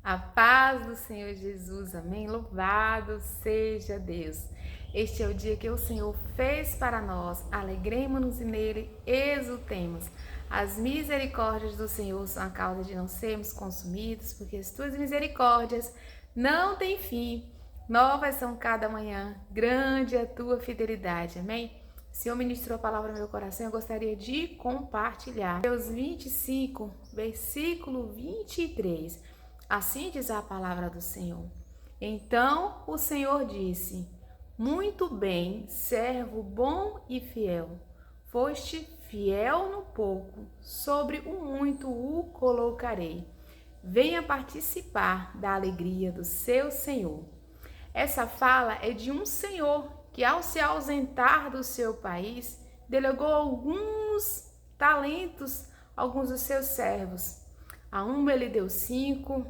A paz do Senhor Jesus, amém? Louvado seja Deus. Este é o dia que o Senhor fez para nós, alegremos-nos e nele exultemos. As misericórdias do Senhor são a causa de não sermos consumidos, porque as tuas misericórdias não têm fim. Novas são cada manhã, grande é a tua fidelidade, amém? O Senhor ministrou a palavra no meu coração, eu gostaria de compartilhar. Mateus 25, versículo 23. Assim diz a palavra do Senhor. Então o Senhor disse: muito bem, servo bom e fiel. Foste fiel no pouco, sobre o muito o colocarei. Venha participar da alegria do seu Senhor. Essa fala é de um senhor que, ao se ausentar do seu país, delegou alguns talentos a alguns dos seus servos. A um ele deu 5,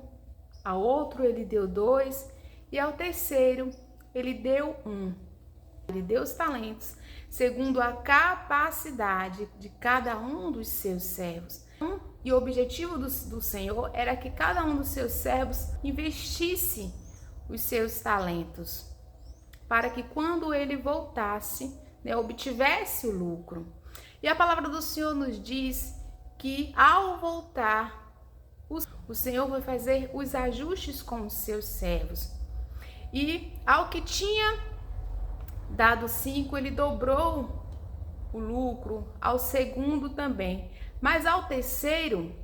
a outro ele deu 2 e ao terceiro ele deu 1. Ele deu os talentos segundo a capacidade de cada um dos seus servos. E o objetivo do Senhor era que cada um dos seus servos investisse os seus talentos, para que quando ele voltasse, obtivesse o lucro. E a palavra do Senhor nos diz que ao voltar, o Senhor vai fazer os ajustes com os seus servos. E ao que tinha dado 5, ele dobrou o lucro, ao segundo também. Mas ao terceiro,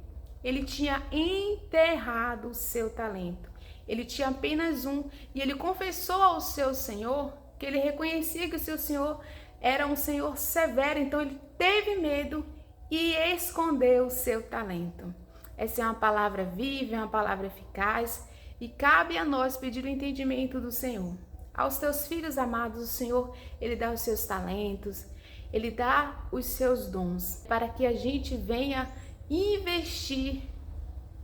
ele tinha enterrado o seu talento. Ele tinha apenas 1 e ele confessou ao seu senhor que ele reconhecia que o seu senhor era um senhor severo. Então ele teve medo e escondeu o seu talento. Essa é uma palavra viva, é uma palavra eficaz e cabe a nós pedir o entendimento do Senhor. Aos teus filhos amados, o Senhor, Ele dá os seus talentos, Ele dá os seus dons, para que a gente venha investir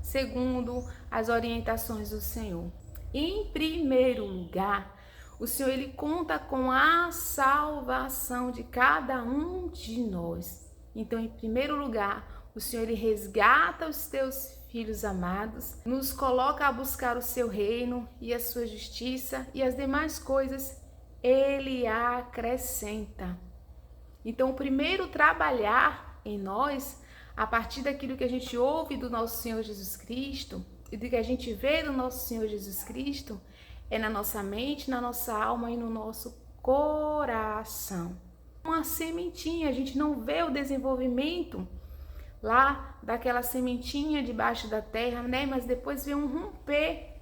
segundo as orientações do Senhor. Em primeiro lugar, o Senhor, Ele conta com a salvação de cada um de nós. Então, em primeiro lugar, o Senhor, Ele resgata os teus filhos amados, nos coloca a buscar o seu reino e a sua justiça e as demais coisas Ele acrescenta. Então, o primeiro trabalhar em nós, a partir daquilo que a gente ouve do nosso Senhor Jesus Cristo e do que a gente vê do nosso Senhor Jesus Cristo, é na nossa mente, na nossa alma e no nosso coração. Uma sementinha, a gente não vê o desenvolvimento lá daquela sementinha debaixo da terra, né? Mas depois vem um romper.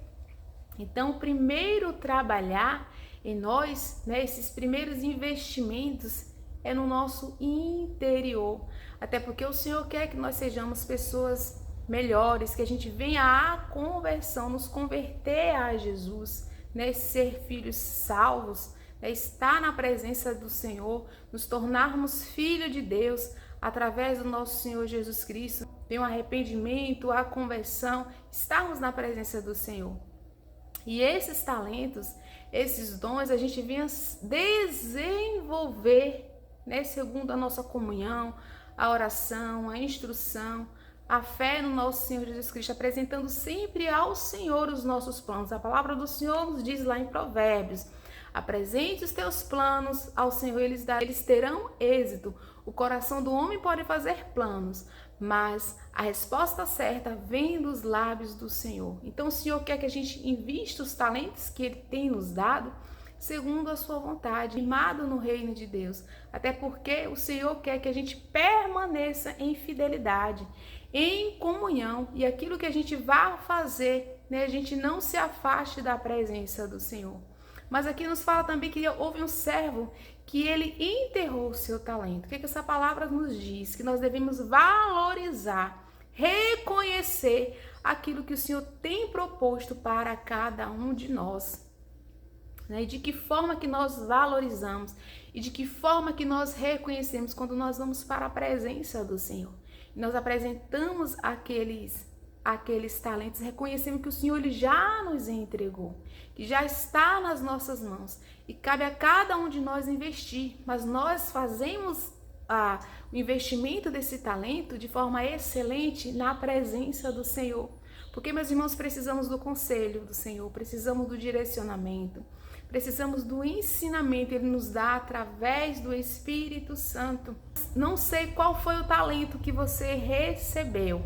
Então, o primeiro trabalhar em nós, né? Esses primeiros investimentos é no nosso interior. Até porque o Senhor quer que nós sejamos pessoas melhores, que a gente venha à conversão, nos converter a Jesus, né? Ser filhos salvos, né? Estar na presença do Senhor, nos tornarmos filhos de Deus, através do nosso Senhor Jesus Cristo, tem um arrependimento, a conversão, estarmos na presença do Senhor. E esses talentos, esses dons, a gente vem desenvolver, né, segundo a nossa comunhão, a oração, a instrução, a fé no nosso Senhor Jesus Cristo, apresentando sempre ao Senhor os nossos planos. A palavra do Senhor nos diz lá em Provérbios: apresente os teus planos ao Senhor, eles terão êxito. O coração do homem pode fazer planos, mas a resposta certa vem dos lábios do Senhor. Então o Senhor quer que a gente invista os talentos que Ele tem nos dado, segundo a sua vontade, firmado no reino de Deus. Até porque o Senhor quer que a gente permaneça em fidelidade, em comunhão, e aquilo que a gente vai fazer, né, a gente não se afaste da presença do Senhor. Mas aqui nos fala também que houve um servo que ele enterrou o seu talento. O que essa palavra nos diz? Que nós devemos valorizar, reconhecer aquilo que o Senhor tem proposto para cada um de nós. Né? E de que forma que nós valorizamos e de que forma que nós reconhecemos quando nós vamos para a presença do Senhor. E nós apresentamos aqueles talentos, reconhecendo que o Senhor Ele já nos entregou, que já está nas nossas mãos e cabe a cada um de nós investir, mas nós fazemos o investimento desse talento de forma excelente na presença do Senhor, Porque, meus irmãos, precisamos do conselho do Senhor, precisamos do direcionamento, precisamos do ensinamento. Ele nos dá através do Espírito Santo. Não sei qual foi o talento que você recebeu.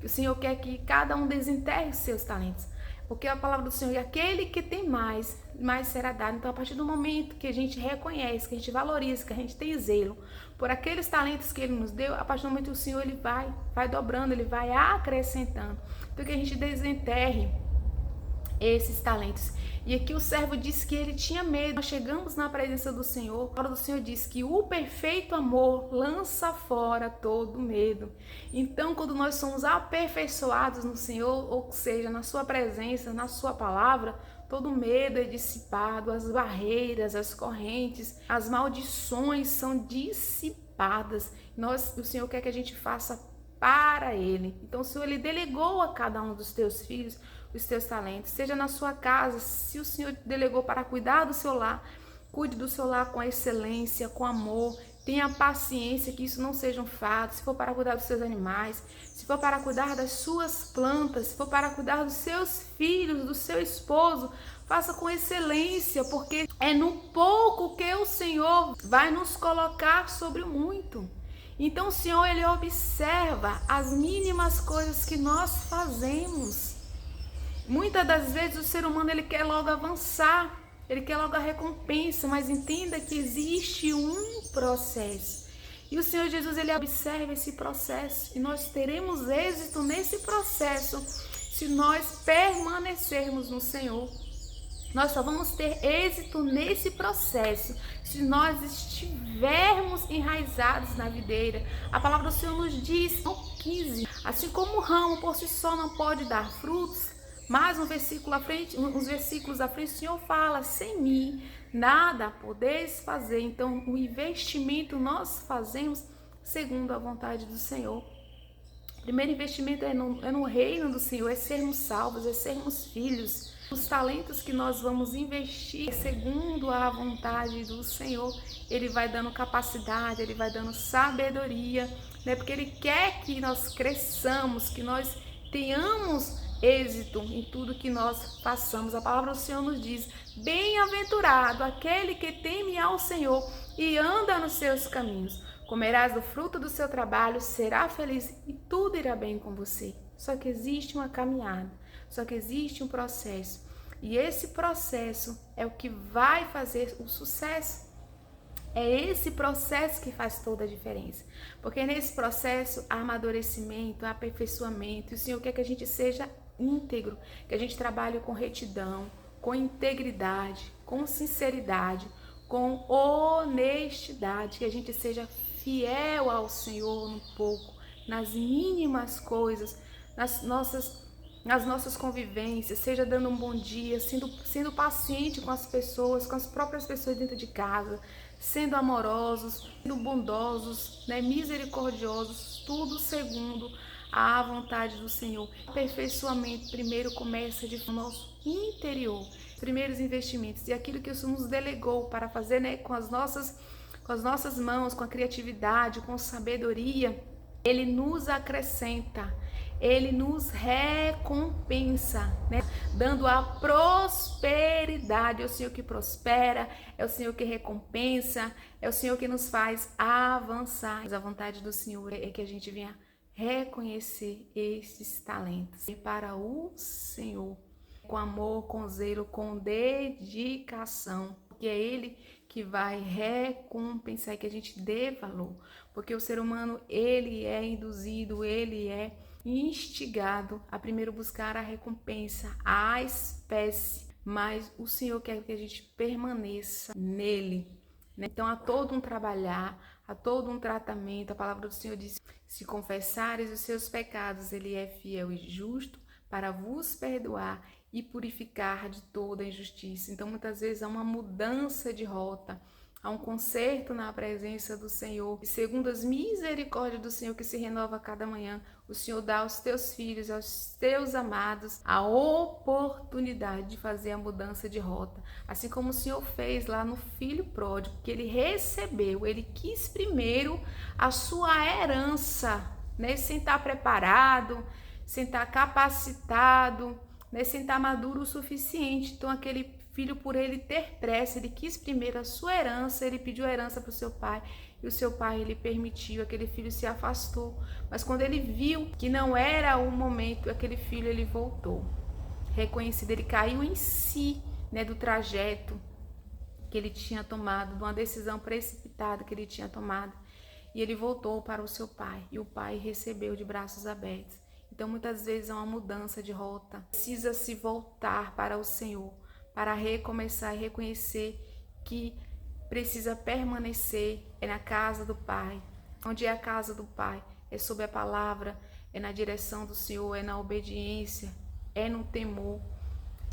O Senhor quer que cada um desenterre os seus talentos. Porque a palavra do Senhor é aquele que tem mais será dado. Então, a partir do momento que a gente reconhece, que a gente valoriza, que a gente tem zelo por aqueles talentos que Ele nos deu, a partir do momento que o Senhor ele vai dobrando, Ele vai acrescentando. Então, que a gente desenterre esses talentos. E aqui o servo disse que ele tinha medo. Nós chegamos na presença do Senhor. A palavra do Senhor diz que o perfeito amor lança fora todo medo. Então, quando nós somos aperfeiçoados no Senhor, ou seja, na sua presença, na sua palavra, todo medo é dissipado, as barreiras, as correntes, as maldições são dissipadas. O Senhor quer que a gente faça para Ele. Então, o Senhor ele delegou a cada um dos teus filhos os teus talentos, seja na sua casa. Se o Senhor delegou para cuidar do seu lar, cuide do seu lar com excelência, com amor, tenha paciência, que isso não seja um fato. Se for para cuidar dos seus animais, se for para cuidar das suas plantas, se for para cuidar dos seus filhos, do seu esposo, faça com excelência, porque é no pouco que o Senhor vai nos colocar sobre o muito. Então o Senhor ele observa as mínimas coisas que nós fazemos. Muitas das vezes o ser humano ele quer logo avançar, ele quer logo a recompensa, mas entenda que existe um processo. E o Senhor Jesus ele observa esse processo e nós teremos êxito nesse processo se nós permanecermos no Senhor. Nós só vamos ter êxito nesse processo se nós estivermos enraizados na videira. A palavra do Senhor nos diz, no 15, assim como o ramo por si só não pode dar frutos, mas uns versículos à frente, o Senhor fala, sem mim nada podeis fazer. Então, o investimento nós fazemos segundo a vontade do Senhor. O primeiro investimento é no reino do Senhor, é sermos salvos, é sermos filhos. Os talentos que nós vamos investir segundo a vontade do Senhor, Ele vai dando capacidade, Ele vai dando sabedoria, né? Porque Ele quer que nós cresçamos, que nós tenhamos êxito em tudo que nós façamos. A palavra do Senhor nos diz, bem-aventurado aquele que teme ao Senhor e anda nos seus caminhos. Comerás do fruto do seu trabalho, será feliz e tudo irá bem com você. Só que existe uma caminhada, só que existe um processo. E esse processo é o que vai fazer o sucesso. É esse processo que faz toda a diferença. Porque nesse processo há amadurecimento, há aperfeiçoamento. E o Senhor quer que a gente seja íntegro, que a gente trabalhe com retidão, com integridade, com sinceridade, com honestidade, que a gente seja fiel ao Senhor no pouco, nas mínimas coisas, nas nossas convivências, seja dando um bom dia, sendo paciente com as pessoas, com as próprias pessoas dentro de casa, sendo amorosos, sendo bondosos, né, misericordiosos, tudo segundo a vontade do Senhor. O aperfeiçoamento primeiro começa de nosso interior, os primeiros investimentos e aquilo que o Senhor nos delegou para fazer, né, com as nossas mãos, com a criatividade, com sabedoria, Ele nos acrescenta, Ele nos recompensa, né? Dando a prosperidade. É o Senhor que prospera, é o Senhor que recompensa, é o Senhor que nos faz avançar. Mas a vontade do Senhor é que a gente venha reconhecer esses talentos para o Senhor, com amor, com zelo, com dedicação, porque é Ele que vai recompensar, que a gente dê valor, porque o ser humano ele é induzido, ele é instigado a primeiro buscar a recompensa, a espécie, mas o Senhor quer que a gente permaneça nele, né? Então há todo um trabalhar, há todo um tratamento. A palavra do Senhor diz, se confessares os seus pecados, Ele é fiel e justo para vos perdoar e purificar de toda injustiça. Então muitas vezes há uma mudança de rota, há um conserto na presença do Senhor. E segundo as misericórdias do Senhor que se renova a cada manhã, o Senhor dá aos teus filhos, aos teus amados, a oportunidade de fazer a mudança de rota. Assim como o Senhor fez lá no filho pródigo, que ele recebeu, ele quis primeiro a sua herança, né? Sem estar preparado, sem estar capacitado, né, sem estar maduro o suficiente. Então aquele filho, por ele ter pressa, ele quis primeiro a sua herança, ele pediu a herança para o seu pai, e o seu pai ele permitiu, aquele filho se afastou. Mas quando ele viu que não era o momento, aquele filho ele voltou. Reconhecido, ele caiu em si, né, do trajeto que ele tinha tomado, de uma decisão precipitada que ele tinha tomado. E ele voltou para o seu pai, e o pai recebeu de braços abertos. Então muitas vezes é uma mudança de rota. Precisa se voltar para o Senhor, para recomeçar e reconhecer que precisa permanecer na casa do Pai. Onde é a casa do Pai? É sob a palavra, é na direção do Senhor, é na obediência, é no temor,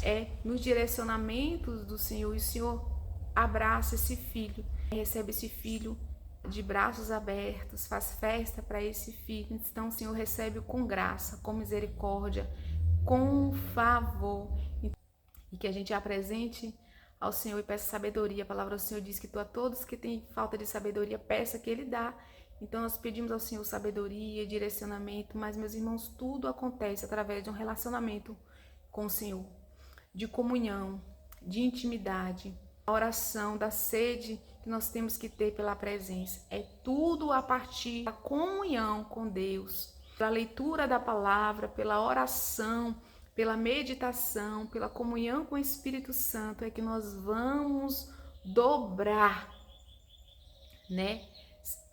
é nos direcionamentos do Senhor. E o Senhor abraça esse filho, recebe esse filho de braços abertos, faz festa para esse filho. Então o Senhor recebe com graça, com misericórdia, com favor. E que a gente apresente ao Senhor e peça sabedoria. A palavra do Senhor diz que a todos que têm falta de sabedoria, peça que Ele dá. Então nós pedimos ao Senhor sabedoria, direcionamento, mas meus irmãos, tudo acontece através de um relacionamento com o Senhor, de comunhão, de intimidade, a oração, da sede que nós temos que ter pela presença. É tudo a partir da comunhão com Deus, pela leitura da palavra, pela oração, pela meditação, pela comunhão com o Espírito Santo, é que nós vamos dobrar, né?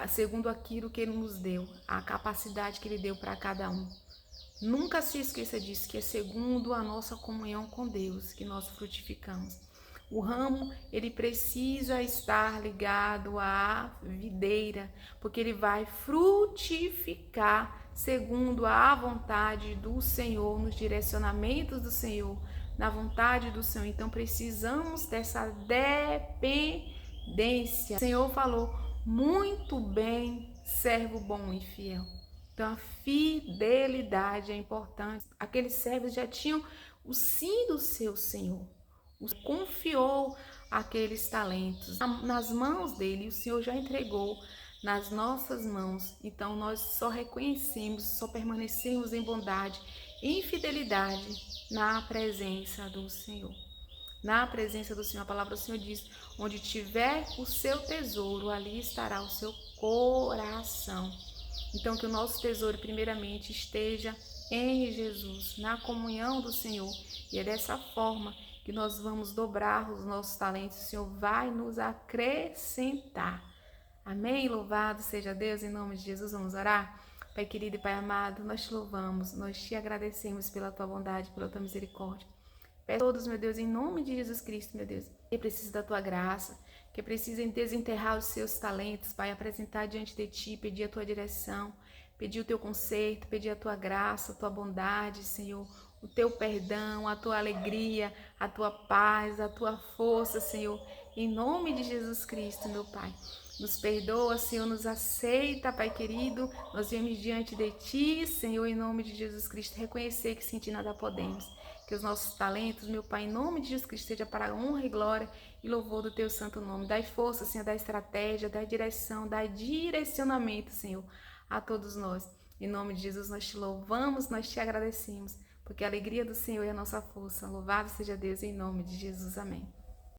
Segundo aquilo que Ele nos deu, a capacidade que Ele deu para cada um. Nunca se esqueça disso, que é segundo a nossa comunhão com Deus que nós frutificamos. O ramo, ele precisa estar ligado à videira, porque ele vai frutificar segundo a vontade do Senhor, nos direcionamentos do Senhor, na vontade do Senhor. Então precisamos dessa dependência. O Senhor falou: muito bem, servo bom e fiel. Então a fidelidade é importante. Aqueles servos já tinham o sim do seu Senhor. Confiou aqueles talentos nas mãos dele, e o Senhor já entregou nas nossas mãos. Então nós só reconhecemos, só permanecemos em bondade, em fidelidade na presença do Senhor. Na presença do Senhor, a palavra do Senhor diz: onde tiver o seu tesouro, ali estará o seu coração. Então que o nosso tesouro primeiramente esteja em Jesus, na comunhão do Senhor, e é dessa forma que nós vamos dobrar os nossos talentos. O Senhor vai nos acrescentar. Amém? Louvado seja Deus, em nome de Jesus. Vamos orar? Pai querido e Pai amado, nós te louvamos, nós te agradecemos pela tua bondade, pela tua misericórdia. Peço a todos, meu Deus, em nome de Jesus Cristo, meu Deus, que precisa da tua graça, que precisem desenterrar os seus talentos, Pai, apresentar diante de ti, pedir a tua direção, pedir o teu conserto, pedir a tua graça, a tua bondade, Senhor, o teu perdão, a tua alegria, a tua paz, a tua força, Senhor, em nome de Jesus Cristo, meu Pai. Nos perdoa, Senhor, nos aceita, Pai querido, nós viemos diante de Ti, Senhor, em nome de Jesus Cristo, reconhecer que sem Ti nada podemos, que os nossos talentos, meu Pai, em nome de Jesus Cristo, seja para a honra e glória e louvor do Teu santo nome. Dai força, Senhor, dai estratégia, dai direção, dai direcionamento, Senhor, a todos nós. Em nome de Jesus, nós Te louvamos, nós Te agradecemos, porque a alegria do Senhor é a nossa força. Louvado seja Deus, em nome de Jesus. Amém.